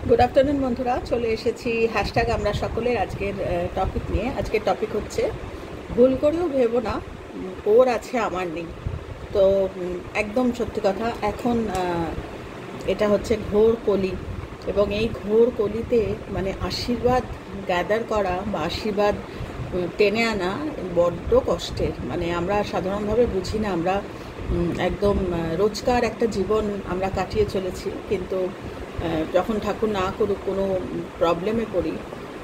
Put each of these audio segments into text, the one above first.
Good afternoon বন্ধুরা, চলে এসেছি হ্যাশট্যাগ আমরা সকলের আজকের টপিক নিয়ে। আজকের টপিক হচ্ছে ভুল করেও ভেবো না ওর আছে আমার নেই। তো একদম সত্যি কথা, এখন এটা হচ্ছে ঘোর কলি, এবং এই ঘোর কলিতে মানে আশীর্বাদ গ্যাদার করা বা আশীর্বাদ টেনে আনা বড্ড কষ্টের। মানে আমরা সাধারণভাবে বুঝি না, আমরা একদম রোজকার একটা জীবন আমরা কাটিয়ে চলেছি, কিন্তু যখন ঠাকুর না করুক কোনো প্রবলেমে পড়ি,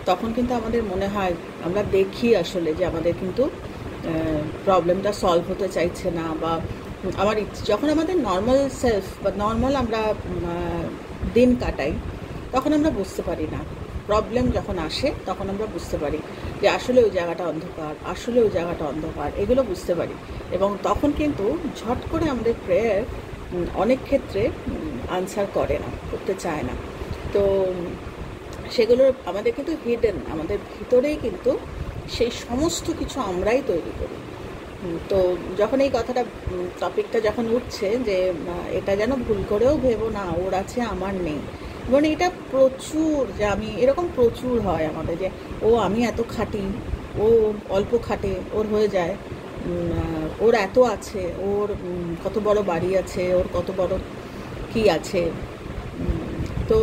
তখন কিন্তু আমাদের মনে হয়, আমরা দেখি আসলে যে আমাদের কিন্তু প্রবলেমটা সলভ হতে চাইছে না, বা আমার যখন আমাদের নর্মাল সেলফ বা নর্মাল আমরা দিন কাটাই, তখন আমরা বুঝতে পারি না। প্রবলেম যখন আসে তখন আমরা বুঝতে পারি যে আসলে ওই জায়গাটা অন্ধকার, আসলে ওই জায়গাটা অন্ধকার, এগুলো বুঝতে পারি। এবং তখন কিন্তু ঝট করে আমাদের প্রেয়ার অনেক ক্ষেত্রে আনসার করে না, করতে চায় না। তো সেগুলো আমাদের কিন্তু হিডেন, আমাদের ভিতরেই কিন্তু সেই সমস্ত কিছু আমরাই তৈরি করি। তো যখন এই কথাটা টপিকটা যখন উঠছে যে এটা যেন ভুল করেও ভেবো না ওর আছে আমার নেই, এবং এটা প্রচুর, যে আমি এরকম প্রচুর হয় আমাদের, যে ও আমি এত খাটি, ও অল্প খাটে, ওর হয়ে যায়, ওর এত আছে, ওর কত বড় বাড়ি আছে, ওর কত বড় কি আছে। তো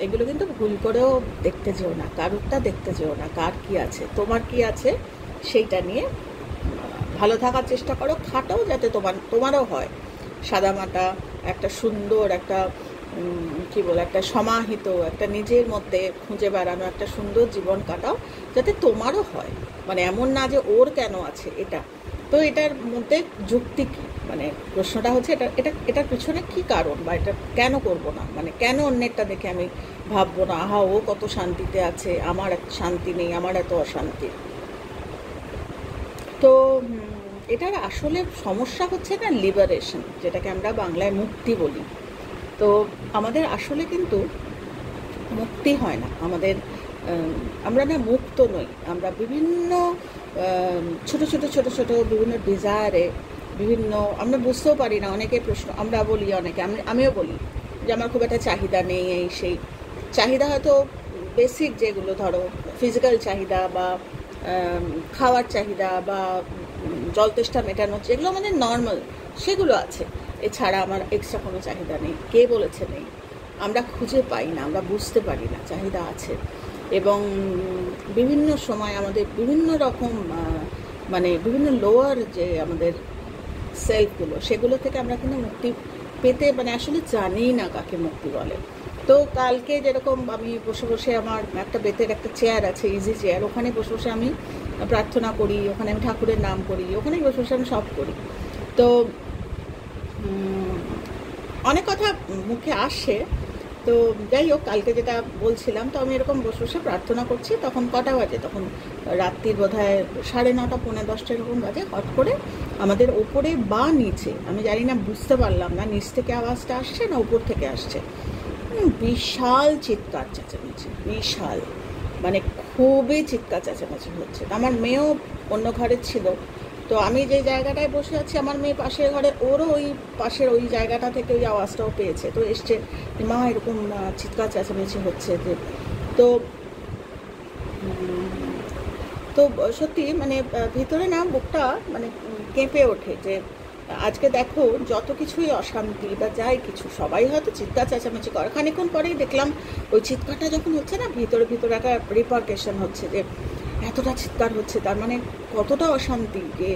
এগুলো কিন্তু ভুল করেও দেখতে যেও না, কারুরটা দেখতে যেও না, কার কি আছে, তোমার কি আছে সেইটা নিয়ে ভালো থাকার চেষ্টা করো। খাটাও যাতে তোমারও হয় সাদামাটা একটা সুন্দর, একটা কী বলে, একটা সমাহিত, একটা নিজের মধ্যে খুঁজে বেড়ানো একটা সুন্দর জীবন কাটাও, যাতে তোমারও হয়। মানে এমন না যে ওর কেন আছে এটা। তো এটার মধ্যে যুক্তি কী, মানে প্রশ্নটা হচ্ছে এটার পিছনে কী কারণ, বা এটা কেন করব না, মানে কেন অন্যেরটা দেখে আমি ভাববো না আহা ও কত শান্তিতে আছে, আমার এত শান্তি নেই, আমার এত অশান্তি। তো এটার আসলে সমস্যা হচ্ছে না লিবারেশন, যেটাকে আমরা বাংলায় মুক্তি বলি। তো আমাদের আসলে কিন্তু মুক্তি হয় না আমাদের, আমরা না মুক্ত নই, আমরা বিভিন্ন ছোট ছোট ছোট ছোট বিভিন্ন ডিজায়ারে, বিভিন্ন, আমরা বুঝতেও পারি না। অনেকে প্রশ্ন আমরা বলি, অনেকে আমিও বলি যে আমার খুব একটা চাহিদা নেই, এই সেই চাহিদা হয়তো বেসিক যেগুলো, ধরো ফিজিক্যাল চাহিদা বা খাওয়ার চাহিদা বা জল তেষ্টা মেটানো, যেগুলো আমাদের নর্মাল, সেগুলো আছে। এছাড়া আমার এক্সট্রা কোনো চাহিদা নেই। কে বলেছে নেই? আমরা খুঁজে পাই না, আমরা বুঝতে পারি না চাহিদা আছে। এবং বিভিন্ন সময় আমাদের বিভিন্ন রকম মানে বিভিন্ন লোয়ার যে আমাদের সেলফগুলো, সেগুলো থেকে আমরা কিন্তু মুক্তি পেতে মানে আসলে জানি না কাকে মুক্তি বলে। তো কালকে যেরকম আমি বসে বসে, আমার একটা বেতের একটা চেয়ার আছে, ইজি চেয়ার, ওখানে বসে বসে আমি প্রার্থনা করি, ওখানে আমি ঠাকুরের নাম করি, ওখানেই বসে বসে আমি সব করি। তো অনেক কথা মুখে আসে। তো যাই হোক, কালকে যেটা বলছিলাম, তো আমি এরকম বসে বসে প্রার্থনা করছি, তখন কটা বাজে, তখন রাত্রির বোধহয় 9:30 পৌনে 10টা এরকম বাজে। হট করে আমাদের ওপরে বা নিচে, আমি জানি না, বুঝতে পারলাম না নিচ থেকে আওয়াজটা আসছে না উপর থেকে আসছে, বিশাল চিৎকার চেঁচামেচি, বিশাল, মানে খুবই চিৎকার চেঁচামেচি হচ্ছে। আমার মেয়েও অন্য ঘরে ছিল, তো আমি যে জায়গাটায় বসে আছি, আমার মেয়ে পাশের ঘরে, ওরও ওই পাশের ওই জায়গাটা থেকে ওই আওয়াজটাও পেয়েছে। তো এসছে, মা এরকম চিৎকার চেঁচামেচি হচ্ছে। যে তো তো সত্যি মানে ভিতরে না বুকটা মানে কেঁপে ওঠে, যে আজকে দেখো যত কিছুই অশান্তি বা যাই কিছু, সবাই হয়তো চিৎকার চেঁচামেচি করে, খানিক্ষণ পরেই দেখলাম ওই চিৎকারটা যখন হচ্ছে না, ভিতরে ভিতরে একটা রিপারকেশন হচ্ছে, যে এতটা চিৎকার হচ্ছে, তার মানে কতটা অশান্তি, যে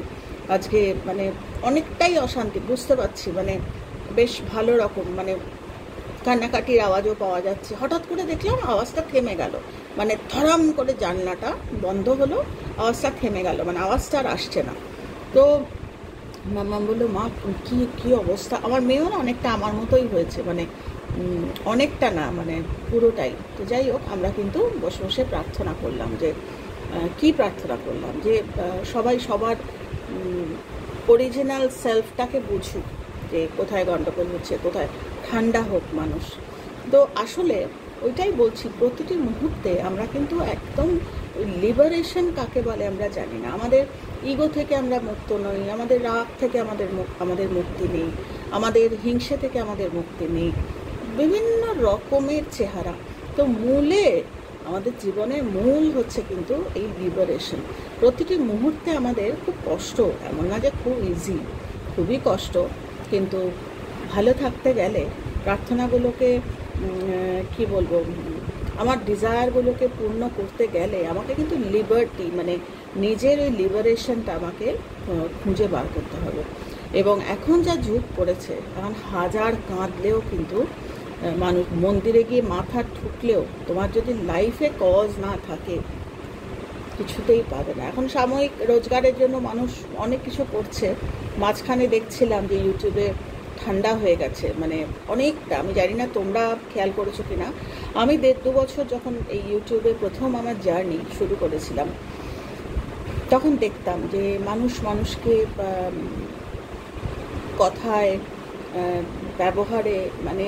আজকে মানে অনেকটাই অশান্তি বুঝতে পারছি। মানে বেশ ভালো রকম, মানে কান্নাকাটির আওয়াজও পাওয়া যাচ্ছে। হঠাৎ করে দেখলাম আওয়াজটা থেমে গেল, মানে ধরাম করে জানলাটা বন্ধ হলো, আওয়াজটা থেমে গেল, মানে আওয়াজটা আর আসছে না। তো মাম্মা বললো, মা কি কি অবস্থা। আমার মেয়েও না অনেকটা আমার মতোই হয়েছে, মানে অনেকটা না, মানে পুরোটাই। তো যাই হোক, আমরা কিন্তু বসে বসে প্রার্থনা করলাম, যে কি প্রার্থনা করলাম, যে সবাই সবার অরিজিনাল সেলফটাকে বুঝুক, যে কোথায় গণ্ডগোল হচ্ছে, কোথায় ঠান্ডা হোক মানুষ। তো আসলে ওইটাই বলছি, প্রতিটি মুহূর্তে আমরা কিন্তু একদম লিবারেশন কাকে বলে আমরা জানি না। আমাদের ইগো থেকে আমরা মুক্ত নই, আমাদের রাগ থেকে আমাদের মুক্তি নেই, আমাদের হিংসে থেকে আমাদের মুক্তি নেই, বিভিন্ন রকমের চেহারা। তো আমাদের জীবনে মূল হচ্ছে কিন্তু এই লিবারেশন। প্রতিটি মুহূর্তে আমাদের খুব কষ্ট, এমন না যে খুব ইজি, খুবই কষ্ট, কিন্তু ভালো থাকতে গেলে প্রার্থনাগুলোকে কি বলবো, আমার ডিজায়ারগুলোকে পূর্ণ করতে গেলে আমাকে কিন্তু লিবার্টি, মানে নিজের ওই লিবারেশনটা আমাকে খুঁজে বার করতে হবে। এবং এখন যা যুগ পড়েছে, এখন হাজার কাঁদলেও কিন্তু মানুষ মন্দিরে গিয়ে মাথা ঠুকলেও তোমার যদি লাইফে কজ না থাকে কিছুতেই পাবে না। এখন সাময়িক রোজগারের জন্য মানুষ অনেক কিছু করছে। মাঝখানে দেখছিলাম যে ইউটিউবে ঠান্ডা হয়ে গেছে, মানে অনেকটা, আমি জানি না তোমরা খেয়াল করেছো কিনা। আমি 1.5-2 বছর যখন এই ইউটিউবে প্রথম আমার জার্নি শুরু করেছিলাম, তখন দেখতাম যে মানুষকে কথায়, ব্যবহারে, মানে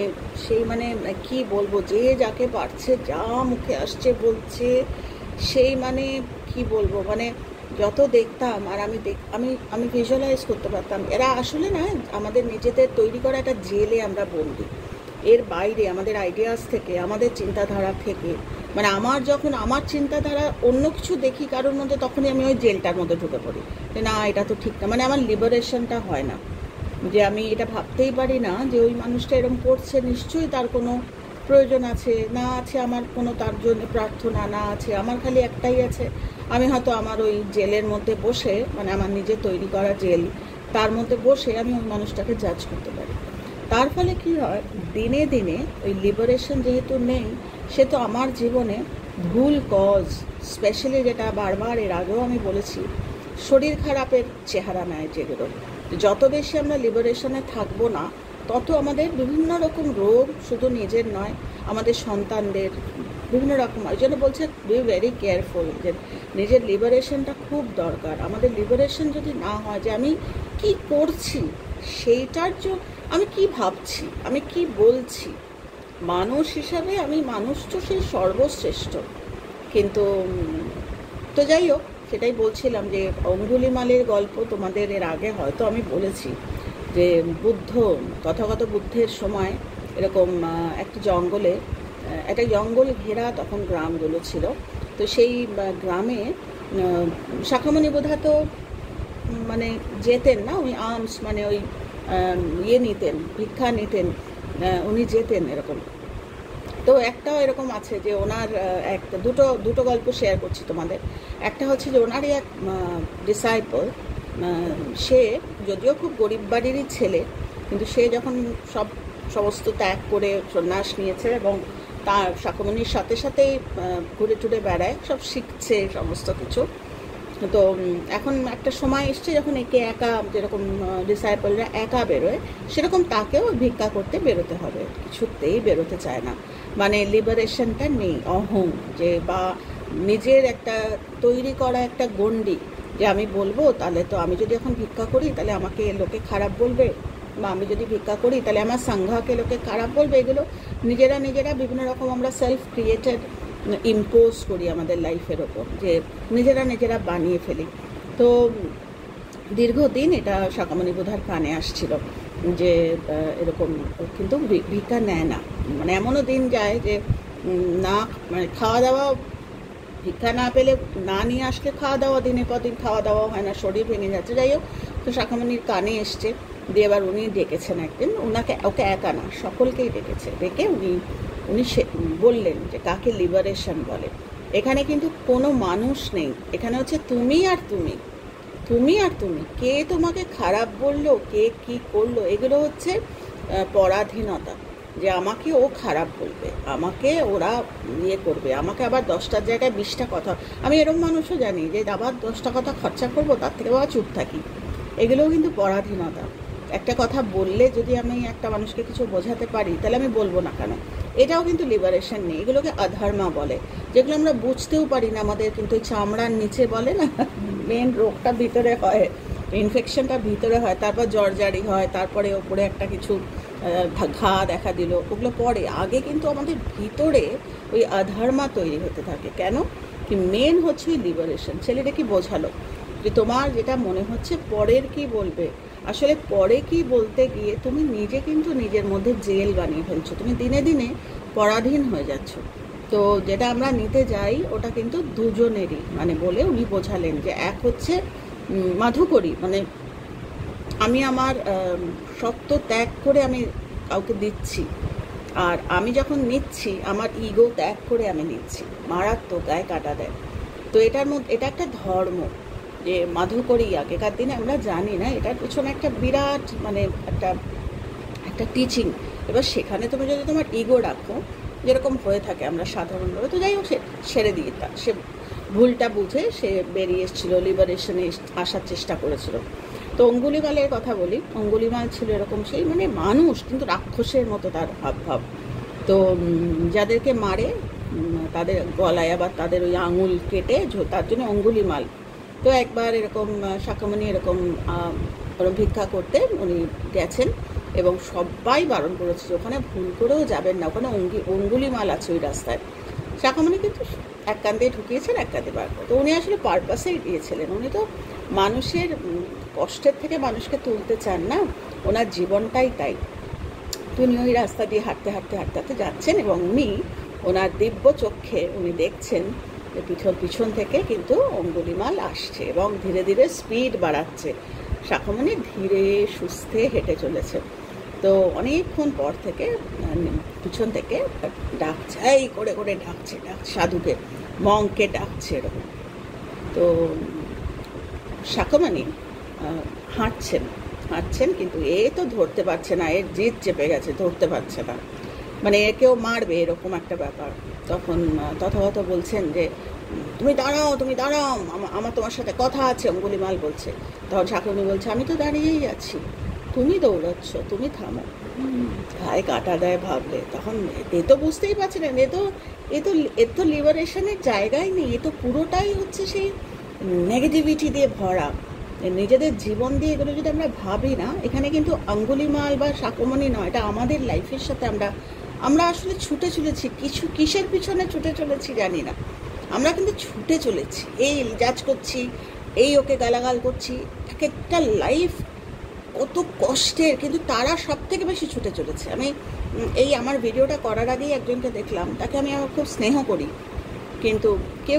মানে কি বলবো, যে যাকে পারছে যা মুখে আসছে বলছে, মানে কি বলবো, মানে যত দেখতাম আর আমি ভিজুয়ালাইজ করতে পারতাম এরা আসলে না আমাদের নিজেদের তৈরি করা একটা জেলে আমরা বন্দি। এর বাইরে আমাদের আইডিয়াস থেকে, আমাদের চিন্তাধারা থেকে, মানে যখন আমার চিন্তাধারা অন্য কিছু দেখি কারোর মধ্যে, তখনই আমি ওই জেলটার মধ্যে ঢুকে পড়ি যে না, এটা তো ঠিক না। মানে আমার লিবারেশনটা হয় না, যে আমি এটা ভাবতেই পারি না যে ওই মানুষটা এরকম করছে, নিশ্চয়ই তার কোনো প্রয়োজন আছে, না আছে আমার কোনো তার জন্য প্রার্থনা, না আছে আমার খালি একটাই আছে, আমি হয়তো আমার ওই জেলের মধ্যে বসে, মানে আমার নিজে তৈরি করা জেল, তার মধ্যে বসে আমি ওই মানুষটাকে জাজ করতে পারি। তার ফলে কি হয়, দিনে দিনে ওই লিবারেশন যেহেতু নেই, সে তো আমার জীবনে ভুল কজ, স্পেশালি যেটা বারবার এর আগেও আমি বলেছি, শরীর খারাপের চেহারা নেয় যেগুলো। যত বেশি আমরা লিবারেশনে থাকবো না, তত আমাদের বিভিন্ন রকম রোগ, শুধু নিজের নয়, আমাদের সন্তানদের বিভিন্ন রকম। ওই জন্য বলছে বি ভেরি কেয়ারফুল, যে নিজের লিবারেশনটা খুব দরকার। আমাদের লিবারেশন যদি না হয়, যে আমি কি করছি, সেইটার আমি কি ভাবছি, আমি কি বলছি, মানুষ হিসাবে মানুষ তো সেই সর্বশ্রেষ্ঠ। কিন্তু তো যাই হোক, সেটাই বলছিলাম যে অঙ্গুলিমালের গল্প তোমাদের এর আগে হয়তো আমি বলেছি, যে তথাগত বুদ্ধের সময় এরকম একটা জঙ্গল ঘেরা তখন গ্রামগুলো ছিল। তো সেই গ্রামে শাখামণি বোধা তো মানে যেতেন না, উনি আর্মস, মানে ওই নিতেন, ভিক্ষা নিতেন, উনি যেতেন এরকম। তো একটাও এরকম আছে যে ওনার দুটো গল্প শেয়ার করছি তোমাদের। একটা হচ্ছে যে ওনারই এক ডিসাইপল, সে যদিও খুব গরিব বাড়িরই ছেলে, কিন্তু সে যখন সমস্ত ত্যাগ করে সন্ন্যাস নিয়েছে এবং তার শাখামণির সাথে সাথেই ঘুরে টুরে বেড়ায়, সব শিখছে সমস্ত কিছু। তো এখন একটা সময় এসছে যখন একে একা, যেরকম ডিসাইপলরা একা বেরোয়, সেরকম তাকেও ভিক্ষা করতে বেরোতে হবে। কিছুতেই বেরোতে চায় না, মানে লিবারেশনটা নেই, অহং, যে বা নিজের একটা তৈরি করা একটা গণ্ডি, যে আমি বলবো তাহলে তো আমি যদি এখন ভিক্ষা করি তাহলে আমাকে লোকে খারাপ বলবে, বা আমি যদি ভিক্ষা করি তাহলে আমার সংঘাকে লোকে খারাপ বলবে। এগুলো নিজেরা বিভিন্ন রকম আমরা সেলফ ক্রিয়েটেড ইম্পোজ করি আমাদের লাইফের ওপর, যে নিজেরা বানিয়ে ফেলি। তো দীর্ঘদিন এটা শাখামণি বোধার কানে আসছিল যে এরকম কিন্তু ভিক্ষা নেয় না। মানে এমনও দিন যায় যে না, মানে খাওয়া দাওয়া, ভিক্ষা না পেলে, না নিয়ে আসলে খাওয়া দাওয়া, দিনের পর দিন খাওয়া দাওয়া হয় না, শরীর ভেঙে যাচ্ছে। যাই হোক, তো শাখামণির কানে এসছে, দিয়ে এবার উনি ডেকেছেন একদিন, ওকে একা না, সকলকেই ডেকে উনি বললেন যে কাকে লিবারেশন বলে। এখানে কিন্তু কোনো মানুষ নেই, এখানে হচ্ছে তুমি আর তুমি, কে তোমাকে খারাপ বললো, কে কি করলো, এগুলো হচ্ছে পরাধীনতা। যে আমাকে ও খারাপ বলবে, আমাকে ওরা করবে, আমাকে আবার 10টার জায়গায় 20টা কথা। আমি এরকম মানুষও জানি যে আবার 10টা কথা খরচা করবো, তার থেকে আবার চুপ থাকি। এগুলোও কিন্তু পরাধীনতা। একটা কথা বললে যদি আমি একটা মানুষকে কিছু বোঝাতে পারি, তাহলে আমি বলবো না কেন, এটাও কিন্তু লিবারেশন নেই। এগুলোকে অধর্মা বলে, যেগুলো আমরা বুঝতেও পারি না। আমাদের কিন্তু চামড়ার নিচে বলে না, মেন রোগটা ভিতরে হয়, ইনফেকশনটা ভিতরে হয়, তারপর জ্বরজারি হয়, তারপরে ওপরে একটা কিছু ঘা দেখা দিল, ওগুলো পরে। আগে কিন্তু আমাদের ভিতরে ওই অধর্মা তৈরি হতে থাকে। কেন কি মেন হচ্ছে ওই লিবারেশন। ছেলেটা কি বোঝালো যে তোমার যেটা মনে হচ্ছে পরের কি বলবে, আসলে পরে কি বলতে গিয়ে তুমি নিজে কিন্তু নিজের মধ্যে জেল বানিয়ে ফেলছো, তুমি দিনে দিনে পরাধীন হয়ে যাচ্ছ। তো যেটা আমরা নিতে যাই ওটা কিন্তু দুজনেরই, মানে বলে উনি বোঝালেন যে এক হচ্ছে মাধুকরী, মানে আমি আমার সত্য ত্যাগ করে আমি কাউকে দিচ্ছি, আর আমি যখন নিচ্ছি আমার ইগো ত্যাগ করে আমি নিচ্ছি, মারাত্মক গায়ে কাটা দেয়। তো এটার মধ্যে এটা একটা ধর্ম, যে মাধুকরী আগেকার দিনে আমরা জানি না, এটার পেছনে একটা বিরাট মানে একটা একটা টিচিং। এবার সেখানে তুমি যদি তোমার ইগো রাখো, যেরকম হয়ে থাকে আমরা সাধারণভাবে, তো যাই হোক সে ছেড়ে দিয়ে সে ভুলটা বুঝে সে বেরিয়ে এসেছিল, লিবারেশনে আসার চেষ্টা করেছিল। তো অঙ্গুলিমালের কথা বলি, অঙ্গুলিমাল ছিল এরকম সেই মানে মানুষ কিন্তু রাক্ষসের মতো তার হাবভাব। তো যাদেরকে মারে তাদের গলায় আবার তাদের ওই আঙুল কেটে তার জন্য অঙ্গুলিমাল। তো একবার এরকম শাখামণি এরকম ভিক্ষা করতে উনি গেছেন এবং সবাই বারণ করেছে ওখানে ভুল করেও যাবেন না, ওখানে অঙ্গুলিমাল আছে ওই রাস্তায়। শাখামণি কিন্তু এক কান দিয়ে ঢুকিয়েছেন, এক কান দিয়ে বার করে। তো উনি আসলে পারপাসেই দিয়েছিলেন, উনি তো মানুষের কষ্টের থেকে মানুষকে তুলতে চান না, ওনার জীবনটাই তাই। উনি ওই রাস্তা দিয়ে হাঁটতে হাঁটতে হাঁটতে হাঁটতে যাচ্ছেন এবং উনি ওনার দিব্য চক্ষে উনি দেখছেন যে পিছন থেকে কিন্তু অঙ্গুলিমাল আসছে এবং ধীরে ধীরে স্পিড বাড়াচ্ছে। শাখামণি ধীরে সুস্থে হেঁটে চলেছে। তো অনেকক্ষণ পর থেকে পিছন থেকে ডাকছে, এই করে করে ডাকছে সাধুকে, মংকে ডাকছে এরকম। তো শাখামণি হাঁটছেন কিন্তু এ তো ধরতে পারছে না, এর জিদ চেপে গেছে, ধরতে পারছে না, মানে একেও মারবে এরকম একটা ব্যাপার। তখন তথাগত বলছেন যে তুমি দাঁড়াও, তুমি দাঁড়াও, আমার তোমার সাথে কথা আছে, অঙ্গুলিমাল বলছে। তখন শাখামণি বলছে আমি তো দাঁড়িয়েই আছি, তুমি দৌড়াচ্ছ, তুমি থামো। গায়ে কাটা দেয় ভাবলে। তখন এ তো বুঝতেই পারছে না, এ তো লিবারেশনের জায়গায় নেই, এ তো পুরোটাই হচ্ছে সেই নেগেটিভিটি দিয়ে ভরা। নিজেদের জীবন দিয়ে এগুলো যদি আমরা ভাবি না, এখানে কিন্তু অঙ্গুলিমাল বা শাখামণি নয়, এটা আমাদের লাইফের সাথে আমরা আসলে ছুটে চলেছি, কিসের পিছনে ছুটে চলেছি জানি না, আমরা কিন্তু ছুটে চলেছি, এই জাজ করছি, এই ওকে গালাগাল করছি, এক একটা লাইফ কত কষ্টের, কিন্তু তারা সব থেকে বেশি ছুটে চলেছে। আমি এই আমার ভিডিওটা করার আগেই একজনকে দেখলাম, তাকে আমি আমার খুব স্নেহ করি, কিন্তু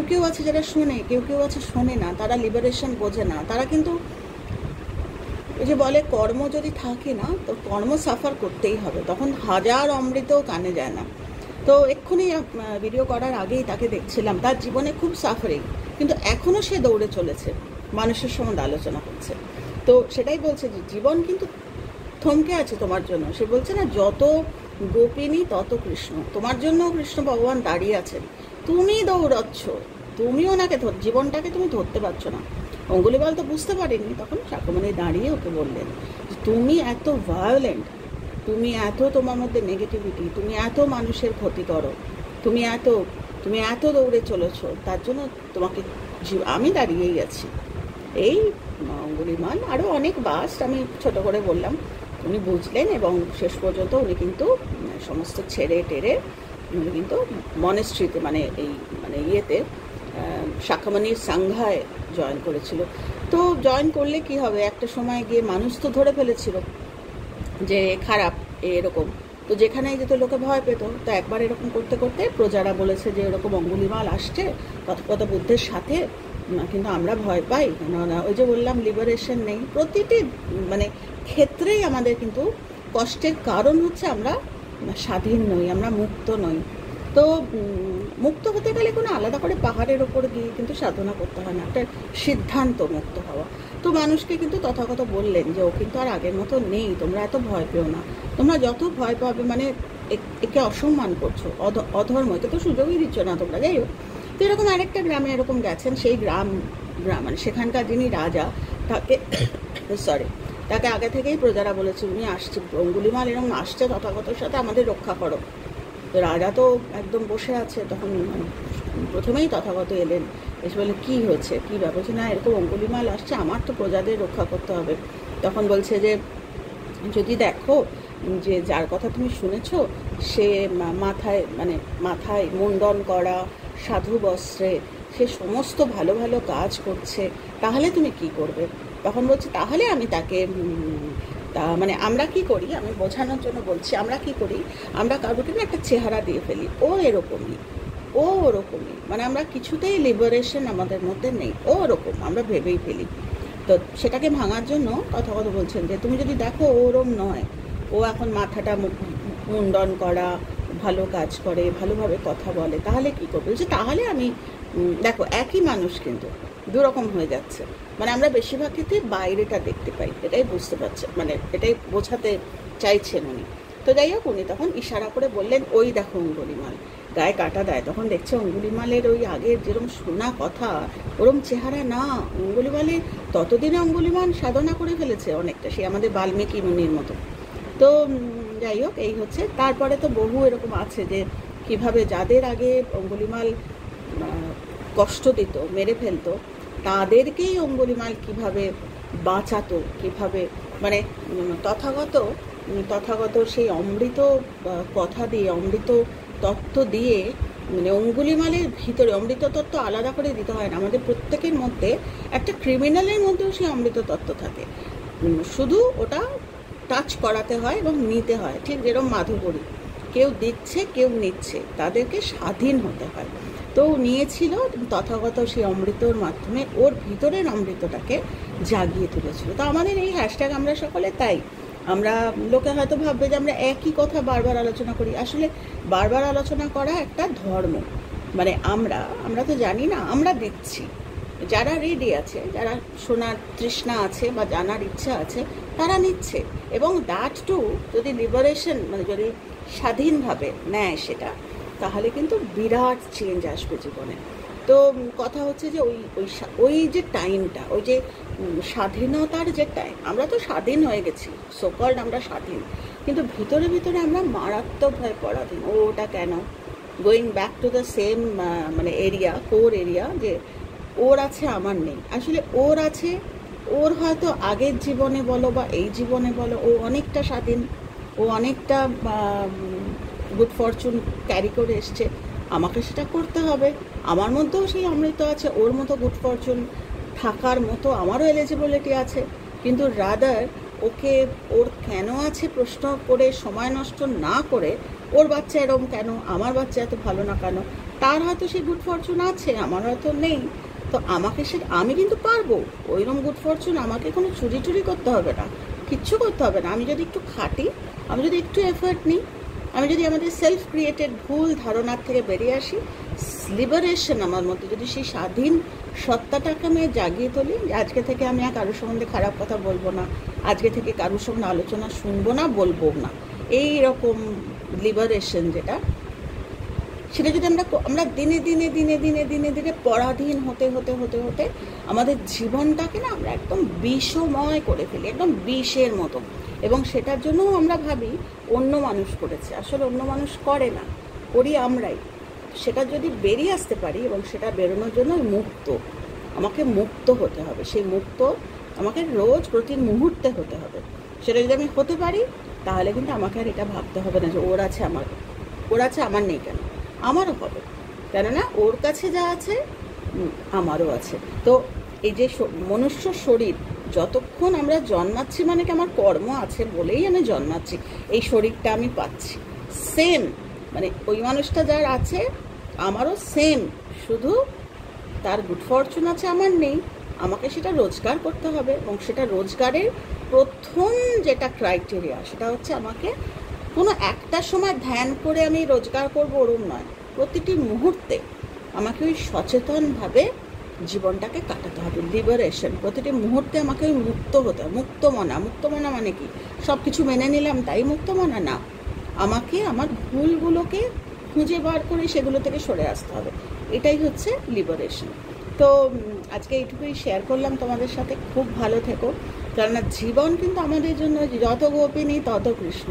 কেউ আছে যারা শোনে, কেউ আছে শোনে না, তারা লিবারেশন বোঝে না, তারা কিন্তু ওই যে বলে কর্ম যদি থাকে না তো কর্ম সাফার করতেই হবে, তখন হাজার অমৃতও কানে যায় না। তো এক্ষুনি ভিডিও করার আগেই তাকে দেখছিলাম, তার জীবনে খুব সাফারিং, কিন্তু এখনও সে দৌড়ে চলেছে, মানুষের সম্বন্ধে আলোচনা করছে। তো সেটাই বলছে যে জীবন কিন্তু থমকে আছে তোমার জন্য। সে বলছে না, যত গোপিনী তত কৃষ্ণ, তোমার জন্য কৃষ্ণ ভগবান দাঁড়িয়ে আছেন, তুমি দৌড়াচ্ছ, তুমি ওনাকে জীবনটাকে তুমি ধরতে পারছো না। অঙ্গুলিমাল তো বুঝতে পারেনি, তখন শাখামণি দাঁড়িয়ে ওকে বললেন যে তুমি এত ভায়োলেন্ট, তুমি এত তোমার মধ্যে নেগেটিভিটি, তুমি এত মানুষের ক্ষতি করো, তুমি এত দৌড়ে চলেছো, তার জন্য তোমাকে আমি দাঁড়িয়েই আছি। এই অঙ্গুলিমাল আরও অনেক বাস্ট আমি ছোট করে বললাম, উনি বুঝলেন এবং শেষ পর্যন্ত উনি কিন্তু সমস্ত ছেড়ে টেরে উনি কিন্তু মনেস্ট্রিতে মানে এই মানে ইয়েতে শাখামণির সাংঘায় জয়েন করেছিল। তো জয়েন করলে কি হবে, একটা সময় গিয়ে মানুষ তো ধরে ফেলেছিল যে খারাপ এরকম, তো যেখানেই যেত লোকে ভয় পেত। তো একবার এরকম করতে করতে প্রজারা বলেছে যে এরকম অঙ্গুলিমাল আসছে তথাগত বুদ্ধের সাথে, কিন্তু আমরা ভয় পাই, কেননা ওই যে বললাম লিবারেশন নেই, প্রতিটি মানে ক্ষেত্রেই আমাদের কিন্তু কষ্টের কারণ হচ্ছে আমরা স্বাধীন নই, আমরা মুক্ত নই। তো মুক্ত হতে গেলে কোনো আলাদা করে পাহাড়ের ওপর গিয়ে কিন্তু সাধনা করতে হয় না, একটা সিদ্ধান্ত মুক্ত হওয়া। তো মানুষকে কিন্তু তথাগত বললেন যে ও কিন্তু আর আগের মতো নেই, তোমরা এত ভয় পেও না, তোমরা যত ভয় পাবে মানে একে অসম্মান করছো, অধর্ম, একে তো সুযোগই দিচ্ছ না তোমরা। যাই হোক, তো এরকম আরেকটা গ্রামে এরকম গেছেন, সেই গ্রাম মানে সেখানকার যিনি রাজা তাকে তাকে আগে থেকেই প্রজারা বলেছে উনি আসছে, অঙ্গুলিমাল এরকম আসছে তথাগতর সাথে, আমাদের রক্ষা করো। তো রাজা তো একদম বসে আছে, তখন প্রথমেই তথাগত এলেন, এসে বলে কী হয়েছে, কী ব্যাপার, না এরকম অঙ্গুলিমাল আসছে, আমার তো প্রজাদের রক্ষা করতে হবে। তখন বলছে যে যদি দেখো যে যার কথা তুমি শুনেছ সে মাথায় মুন্ডন করা, সাধু বস্ত্রে, সে সমস্ত ভালো ভালো কাজ করছে, তাহলে তুমি কি করবে? তখন বলছে তাহলে আমি তাকে মানে আমরা কি করি, আমি বোঝানোর জন্য বলছি, আমরা কি করি, আমরা কারোকে একটা চেহারা দিয়ে ফেলি, ও এরকমই, ও ওরকমই, মানে আমরা কিছুতেই লিবারেশন আমাদের মধ্যে নেই, ও ওরকম আমরা ভেবেই ফেলি। তো সেটাকে ভাঙার জন্য কথা বলছেন যে তুমি যদি দেখো ওরম নয়, ও এখন মাথাটা মুন্ডন করা, ভালো কাজ করে, ভালোভাবে কথা বলে, তাহলে কি করবে? যে তাহলে আমি দেখো একই মানুষ কিন্তু দুরকম হয়ে যাচ্ছে, মানে আমরা বেশিরভাগ ক্ষেত্রে বাইরেটা দেখতে পাই, এটাই বুঝতে পারছে, মানে এটাই বোঝাতে চাইছেন উনি। তো যাই হোক, উনি তখন ইশারা করে বললেন ওই দেখো অঙ্গুলিমাল গায়ে কাটা দেয়, তখন দেখছে অঙ্গুলিমালের ওই আগের যেরকম শোনা কথা ওরম চেহারা না, অঙ্গুলিমালের ততদিনে অঙ্গুলিমাল সাধনা করে ফেলেছে অনেকটা, সে আমাদের বাল্মীকি মুনির মতো। তো যাই হোক, এই হচ্ছে। তারপরে তো বহু এরকম আছে যে কিভাবে যাদের আগে অঙ্গুলিমাল কষ্ট দিত, মেরে ফেলতো, তাদেরকেই অঙ্গুলিমাল কিভাবে বাঁচাতো, কিভাবে মানে তথাগত সেই অমৃত কথা দিয়ে, অমৃত তত্ত্ব দিয়ে, মানে অঙ্গুলিমালের ভিতরে অমৃত তত্ত্ব আলাদা করে দিতে হয় না, আমাদের প্রত্যেকের মধ্যে একটা ক্রিমিনালের মধ্যেও সেই অমৃত তত্ত্ব থাকে, শুধু ওটা টাচ করাতে হয় এবং নিতে হয়। ঠিক যেরকম মাধুকরী, কেউ দিচ্ছে কেউ নিচ্ছে, তাদেরকে স্বাধীন হতে হয়। তো নিয়েছিল তথাগত সেই অমৃতর মাধ্যমে ওর ভিতরের অমৃতটাকে জাগিয়ে তুলেছিল। তো আমাদের এই হ্যাশট্যাগ আমরা সকলে তাই, আমরা লোকে হয়তো ভাববে যে আমরা একই কথা বারবার আলোচনা করি, আসলে বারবার আলোচনা করা একটা ধর্ম, মানে আমরা তো জানি না, আমরা দিচ্ছি, যারা রেডি আছে, যারা শোনার তৃষ্ণা আছে বা জানার ইচ্ছা আছে, তারা নিচ্ছে। এবং দ্যাট টু যদি লিবারেশন, মানে যদি স্বাধীনভাবে নেয় সেটা, তাহলে কিন্তু বিরাট চেঞ্জ আসবে জীবনে। তো কথা হচ্ছে যে ওই যে টাইমটা, ওই যে স্বাধীনতার যে টাইম, আমরা তো স্বাধীন হয়ে গেছি, সোকল্ড আমরা স্বাধীন, কিন্তু ভিতরে ভিতরে আমরা মারাত্মকভাবে পরাধীন। ওটা কেন? Going back to the same মানে এরিয়া, কোর এরিয়া, যে ওর আছে আমার নেই। আসলে ওর আছে, ওর হয়তো আগের জীবনে বলো বা এই জীবনে বলো, ও অনেকটা স্বাধীন, ও অনেকটা গুড ফরচুন ক্যারি করে এসছে, আমাকে সেটা করতে হবে। আমার মধ্যেও সেই অমৃত আছে, ওর মতো গুড ফরচুন থাকার মতো আমারও এলিজিবিলিটি আছে। কিন্তু রাদার ওকে ওর কেন আছে প্রশ্ন করে সময় নষ্ট না করে, ওর বাচ্চা এরম কেন, আমার বাচ্চা এত ভালো না কেন, তার হয়তো সেই গুড ফরচুন আছে, আমার হয়তো নেই। তো আমাকে আমি কিন্তু পারবো, ওইরকম গুড ফরচুন আমাকে কোনো চুরি করতে হবে না, কিচ্ছু করতে হবে না। আমি যদি একটু খাটি, আমি যদি একটু এফোর্ট নিই, আমি যদি আমাদের সেলফ ক্রিয়েটেড ভুল ধারণার থেকে বেরিয়ে আসি, লিবারেশন আমার মধ্যে যদি সেই স্বাধীন সত্তাটাকে আমি জাগিয়ে তুলি, আজকে থেকে আমি আর কারোর সম্বন্ধে খারাপ কথা বলবো না, আজকে থেকে কারোর সঙ্গে আলোচনা শুনবো না, বলবো না, এই রকম লিবারেশন যেটা, সেটা যদি আমরা দিনে দিনে দিনে দিনে দিনে দিনে পরাধীন হতে হতে হতে হতে আমাদের জীবনটাকে না আমরা একদম বিষময় করে ফেলি, একদম বিষের মতো। এবং সেটার জন্য আমরা ভাবি অন্য মানুষ করেছে, আসলে অন্য মানুষ করে না, করি আমরাই। সেটা যদি বেরিয়ে আসতে পারি, এবং সেটা বেরোনোর জন্য আমাকে মুক্ত হতে হবে, সেই মুক্ত আমাকে রোজ প্রতি মুহূর্তে হতে হবে। সেটা যদি আমি হতে পারি, তাহলে কিন্তু আমাকে আর এটা ভাবতে হবে না যে ওর আছে আমার নেই কেন, আমারও হবে, কেননা ওর কাছে যা আছে আমারও আছে। তো এই যে মনুষ্য শরীর, যতক্ষণ আমরা জন্মাচ্ছি, মানে কি আমার কর্ম আছে বলেই আমি জন্মাচ্ছি, এই শরীরটা আমি পাচ্ছি, সেম মানে ওই মানুষটা যার আছে আমারও সেম, শুধু তার গুড ফরচুন আছে, আমার নেই, আমাকে সেটা রোজগার করতে হবে। এবং সেটা রোজগারের প্রথম যেটা ক্রাইটেরিয়া, সেটা হচ্ছে আমাকে কোনো একটা সময় ধ্যান করে আমি রোজগার করবো ওরম নয়, প্রতিটি মুহূর্তে আমাকে ওই সচেতনভাবে জীবনটাকে কাটাতে হবে, লিবারেশন। প্রতিটি মুহূর্তে আমাকে ওই মুক্ত হতে হবে, মুক্তমনা মানে কি সব কিছু মেনে নিলাম তাই মুক্তমনা না, আমাকে আমার ভুলগুলোকে খুঁজে বার করে সেগুলো থেকে সরে আসতে হবে, এটাই হচ্ছে লিবারেশন। তো আজকে এইটুকুই শেয়ার করলাম তোমাদের সাথে। খুব ভালো থেকো, কেননা জীবন কিন্তু আমাদের জন্য যত গোপিনী তত কৃষ্ণ,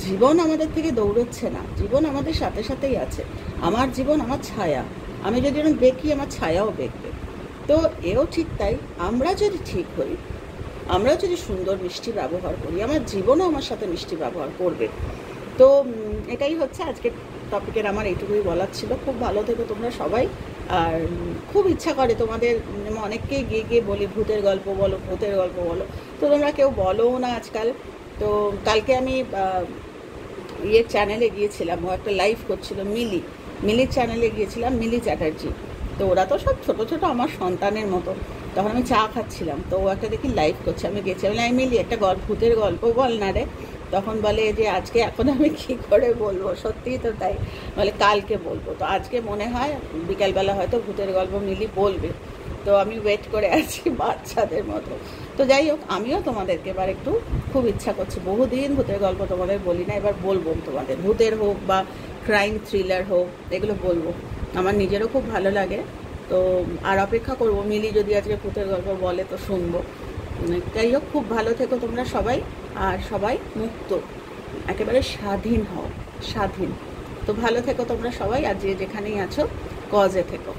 জীবন আমাদের থেকে দৌড়চ্ছে না, জীবন আমাদের সাথে সাথেই আছে। আমার জীবন আমার ছায়া, আমি যদি এরকম দেখি আমার ছায়াও দেখবে। তো এও ঠিক তাই, আমরা যদি ঠিক হই, আমরা যদি সুন্দর মিষ্টি ব্যবহার করি, আমার জীবনও আমার সাথে মিষ্টি ব্যবহার করবে। তো এটাই হচ্ছে আজকের টপিকের আমার এইটুকুই বলার ছিল। খুব ভালো থেকো তোমরা সবাই। আর খুব ইচ্ছা করে তোমাদের, অনেককেই গিয়ে বলি ভূতের গল্প বলো, তো তোমরা কেউ বলো না আজকাল। তো কালকে আমি চ্যানেলে গিয়েছিলাম, ও একটা লাইভ করছিল, মিলির চ্যানেলে গিয়েছিলাম, মিলি চ্যাটার্জি। তো ওরা তো সব ছোট ছোট আমার সন্তানের মতো। তখন আমি চা খাচ্ছিলাম, তো ও একটা দেখি লাইভ করছে, আমি গেছি, আমি মিলি একটা ভূতের গল্প বল না রে। তখন বলে যে আজকে এখন আমি কী করে বলবো, সত্যিই তো তাই, বলে কালকে বলবো। তো আজকে মনে হয় বিকালবেলা হয়তো ভূতের গল্প মিলি বলবে। তো আমি ওয়েট করে আছি বাচ্চাদের মতো। তো যাই হোক, আমিও তোমাদেরকে এবার একটু খুব ইচ্ছা করছে, বহুদিন ভূতের গল্প তোমাদের বলি না, এবার বলবো তোমাদের। ভূতের হোক বা ক্রাইম থ্রিলার হোক, এগুলো বলবো, আমার নিজেরও খুব ভালো লাগে। তো আর অপেক্ষা করবো মিলি যদি আজকে ভূতের গল্প বলে, তো শুনবো। যাই হোক, খুব ভালো থেকো তোমরা সবাই, আর সবাই মুক্ত, একেবারে স্বাধীন হও, স্বাধীন। তো ভালো থেকো তোমরা সবাই, আর যে যেখানেই আছো কজে থেকো।